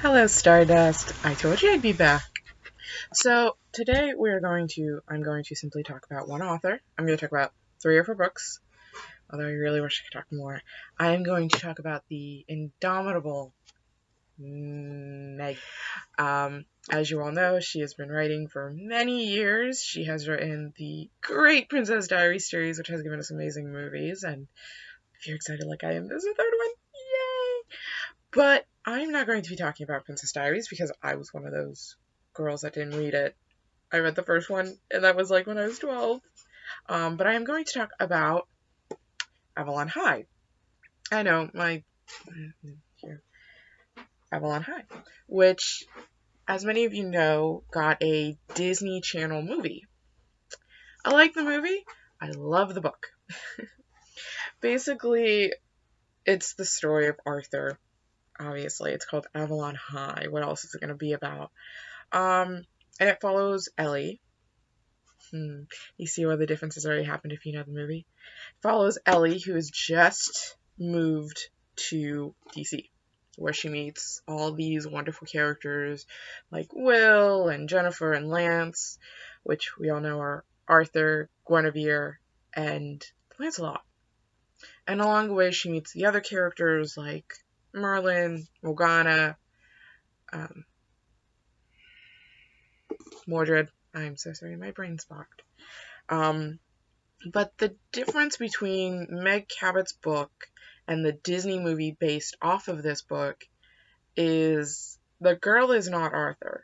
Hello, Stardust. I told you I'd be back. So today I'm going to simply talk about one author. I'm going to talk about three of her books, although I really wish I could talk more. I am going to talk about the indomitable Meg. As you all know, she has been writing for many years. She has written the great Princess Diaries series, which has given us amazing movies. And if you're excited like I am, there's a third one. Yay! But I'm not going to be talking about Princess Diaries because I was one of those girls that didn't read it. I read the first one, and that was like when I was 12. But I am going to talk about Avalon High. I know, here, Avalon High, which, as many of you know, got a Disney Channel movie. I like the movie. I love the book. Basically, it's the story of Arthur. Obviously, it's called Avalon High. What else is it going to be about? And it follows Ellie. You see where the differences already happened if you know the movie. It follows Ellie, who has just moved to DC, where she meets all these wonderful characters like Will and Jennifer and Lance, which we all know are Arthur, Guinevere, and Lancelot. And along the way, she meets the other characters like Merlin, Morgana, um, Mordred. I'm so sorry, my brain's blocked. But the difference between Meg Cabot's book and the Disney movie based off of this book is the girl is not Arthur.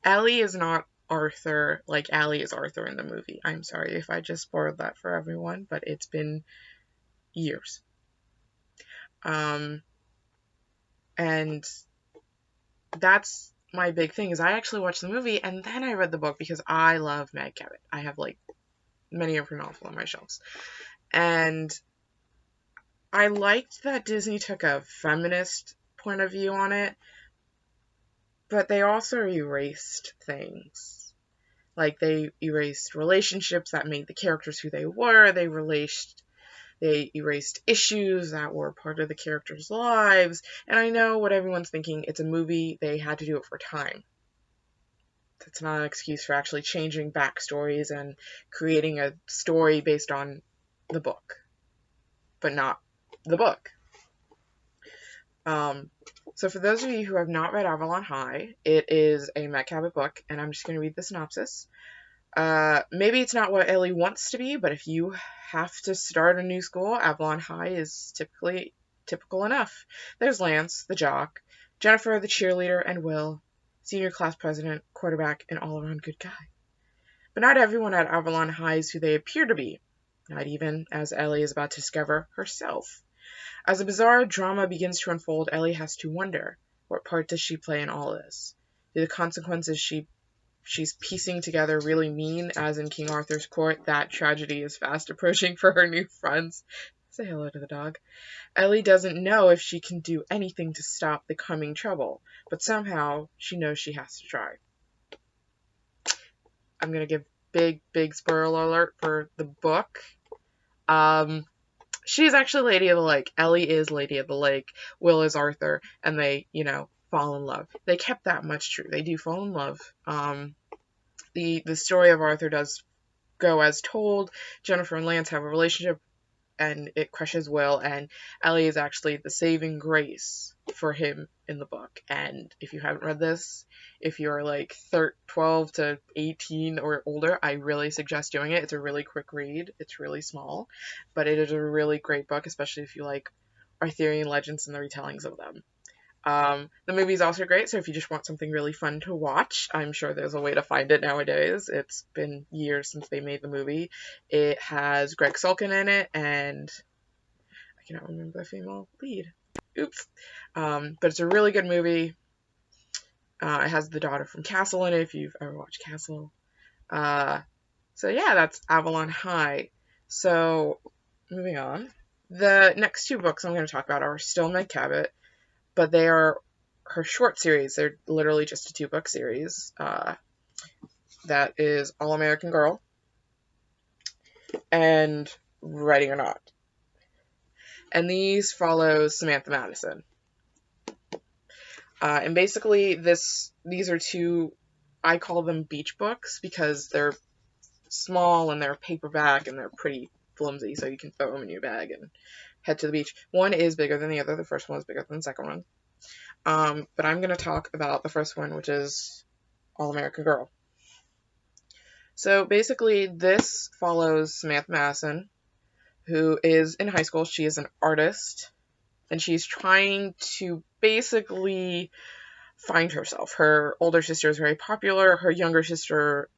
Ellie is not Arthur like Allie is Arthur in the movie. I'm sorry if I just spoiled that for everyone, but it's been years. And that's my big thing is I actually watched the movie and then I read the book because I love Meg Cabot. I have like many of her novels on my shelves. And I liked that Disney took a feminist point of view on it, but they also erased things. Like, they erased relationships that made the characters who they were. They erased issues that were part of the characters' lives. And I know what everyone's thinking. It's a movie. They had to do it for time. That's not an excuse for actually changing backstories and creating a story based on the book, but not the book. So for those of you who have not read Avalon High, it is a Meg Cabot book, and I'm just going to read the synopsis. Maybe it's not what Ellie wants to be, but if you have to start a new school, Avalon High is typical enough. There's Lance, the jock, Jennifer, the cheerleader, and Will, senior class president, quarterback, and all-around good guy. But not everyone at Avalon High is who they appear to be, not even as Ellie is about to discover herself. As a bizarre drama begins to unfold, Ellie has to wonder, what part does she play in all this? Do the consequences she's piecing together really mean, as in King Arthur's court, that tragedy is fast approaching for her new friends? Say hello to the dog. Ellie doesn't know if she can do anything to stop the coming trouble, but somehow she knows she has to try. I'm going to give big spoiler alert for the book. She's actually Lady of the Lake. Ellie is Lady of the Lake. Will is Arthur. And they, fall in love. They kept that much true. They do fall in love. The story of Arthur does go as told. Jennifer and Lance have a relationship, and it crushes Will, and Ellie is actually the saving grace for him in the book. And if you haven't read this, if you're like 12 to 18 or older, I really suggest doing it. It's a really quick read. It's really small, but it is a really great book, especially if you like Arthurian legends and the retellings of them. The movie is also great, so if you just want something really fun to watch, I'm sure there's a way to find it nowadays. It's been years since they made the movie. It has Greg Sulkin in it, and I cannot remember the female lead. Oops. But it's a really good movie. It has the daughter from Castle in it, if you've ever watched Castle. So yeah, that's Avalon High. So, moving on. The next two books I'm going to talk about are still Meg Cabot, but they are her short series. They're literally just a 2-book series. That is All American Girl and Ready or Not. And these follow Samantha Madison. And basically, these are two, I call them beach books because they're small and they're paperback and they're pretty flimsy, so you can throw them in your bag and head to the beach. One is bigger than the other. The first one is bigger than the second one. But I'm going to talk about the first one, which is All American Girl. So basically, this follows Samantha Madison, who is in high school. She is an artist, and she's trying to basically find herself. Her older sister is very popular. Her younger sister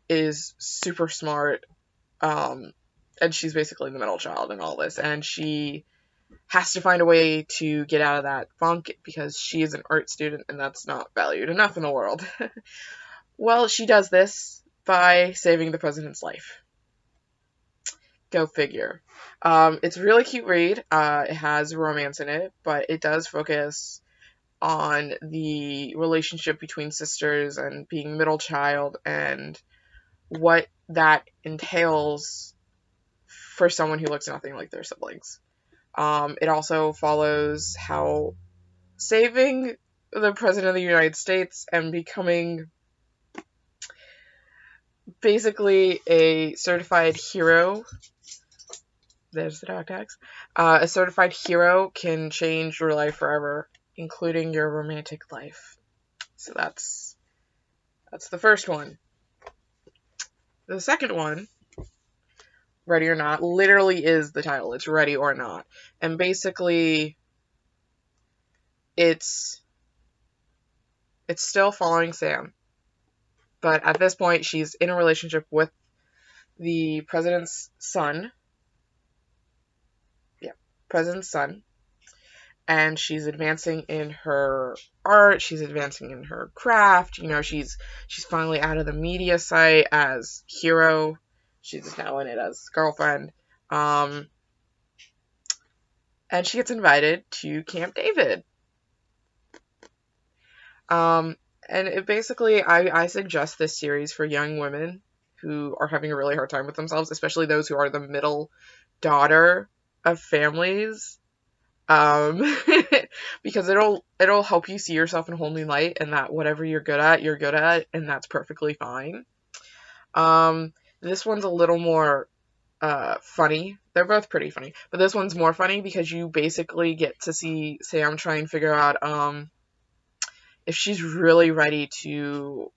is super smart, and she's basically the middle child in all this. And she has to find a way to get out of that funk because she is an art student, and that's not valued enough in the world. Well, she does this by saving the president's life. Go figure. It's a really cute read. It has romance in it, but it does focus on the relationship between sisters and being middle child and what that entails for someone who looks nothing like their siblings. It also follows how saving the President of the United States and becoming basically a certified hero. There's the dog tags. A certified hero can change your life forever, including your romantic life. So that's the first one. The second one, Ready or Not, literally is the title. It's Ready or Not. And basically, it's still following Sam. But at this point, she's in a relationship with the president's son. Yeah, president's son. And she's advancing in her art. She's advancing in her craft. You know, she's finally out of the media site as hero. She's now in it as girlfriend. And she gets invited to Camp David. And it basically, I suggest this series for young women who are having a really hard time with themselves, especially those who are the middle daughter of families. Because it'll help you see yourself in a whole new light, and that whatever you're good at, and that's perfectly fine. This one's a little more funny. They're both pretty funny, but this one's more funny because you basically get to see Sam try and figure out if she's really ready to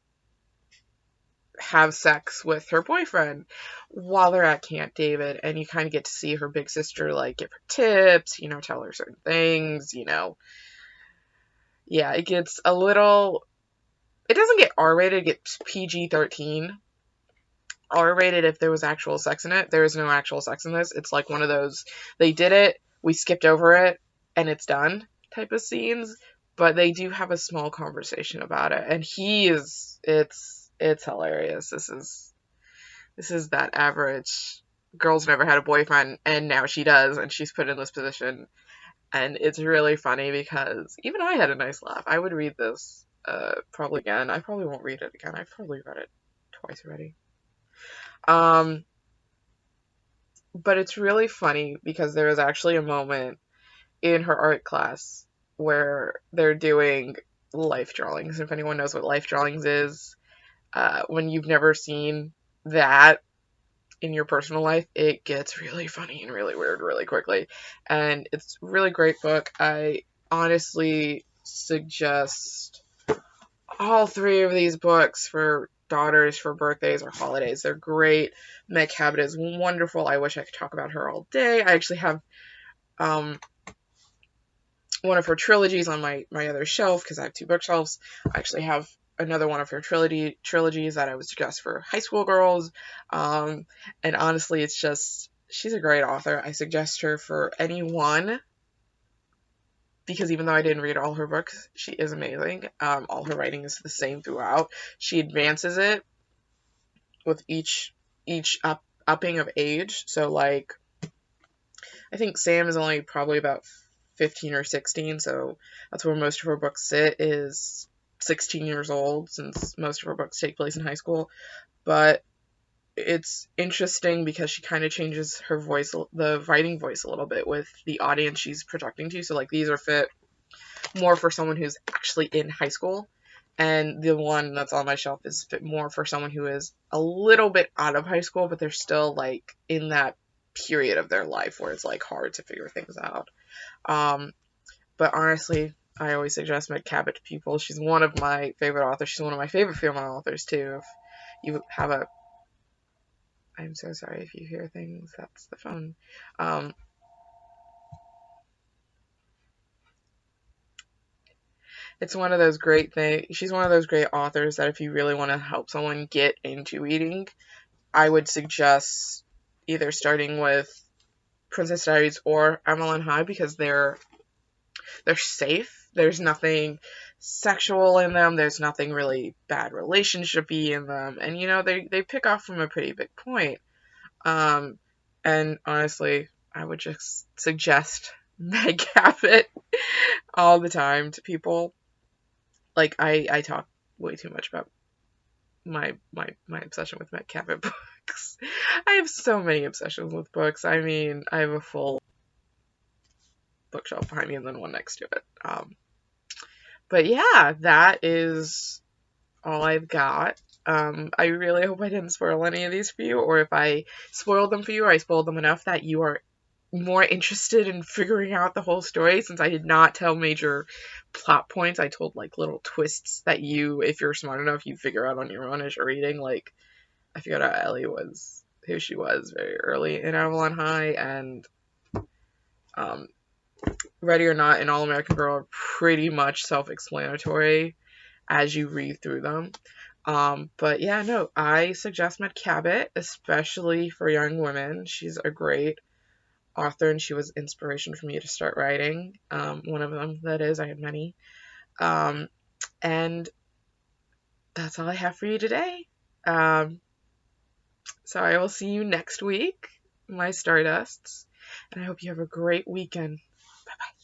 have sex with her boyfriend while they're at Camp David, and you kind of get to see her big sister like give her tips, you know, tell her certain things, you know. Yeah, it gets a little, it doesn't get R-rated, it gets PG-13. R-rated if there was actual sex in it. There is no actual sex in this. It's like one of those, they did it, we skipped over it, and it's done type of scenes, but they do have a small conversation about it, and it's hilarious. This is that average girl's never had a boyfriend and now she does, and she's put in this position, and it's really funny because even I had a nice laugh. I would read this probably again. I probably won't read it again. I've probably read it twice already. But it's really funny because there is actually a moment in her art class where they're doing life drawings. If anyone knows what life drawings is, when you've never seen that in your personal life, it gets really funny and really weird really quickly. And it's a really great book. I honestly suggest all three of these books for daughters for birthdays or holidays. They're great. Meg Cabot is wonderful. I wish I could talk about her all day. I actually have one of her trilogies on my other shelf because I have two bookshelves. I actually have another one of her trilogies that I would suggest for high school girls. And honestly, it's just, she's a great author. I suggest her for anyone because even though I didn't read all her books, she is amazing. All her writing is the same throughout. She advances it with each upping of age. So like, I think Sam is only probably about 15 or 16, so that's where most of her books sit, is 16 years old, since most of her books take place in high school. But it's interesting because she kind of changes her voice, the writing voice, a little bit with the audience she's projecting to. So like, these are fit more for someone who's actually in high school. And the one that's on my shelf is more for someone who is a little bit out of high school, but they're still like in that period of their life where it's like hard to figure things out. Um, but honestly, I always suggest Meg Cabot to people. She's one of my favorite authors. She's one of my favorite female authors too. If you have a, I'm so sorry if you hear things. That's the phone. Um, it's one of those great things. She's one of those great authors that if you really want to help someone get into reading, I would suggest either starting with Princess Diaries or Evelyn High because they're safe. There's nothing sexual in them. There's nothing really bad relationshipy in them, and they pick off from a pretty big point. Um, and honestly, I would just suggest Meg Cabot all the time to people. Like I talk way too much about my obsession with Meg Cabot books. I have so many obsessions with books. I mean, I have a full bookshelf behind me and then one next to it. But yeah, that is all I've got. I really hope I didn't spoil any of these for you, or if I spoiled them for you, I spoiled them enough that you are more interested in figuring out the whole story, since I did not tell major plot points. I told like little twists that you, if you're smart enough, you figure out on your own as you're reading. Like, I figured out Ellie was who she was very early in Avalon High, and um, Ready or Not and All American Girl are pretty much self-explanatory as you read through them. But yeah, no, I suggest Meg Cabot, especially for young women. She's a great author and she was inspiration for me to start writing. One of them, that is, I had many. Um, and that's all I have for you today. Um, so I will see you next week, my Stardusts, and I hope you have a great weekend. Bye bye.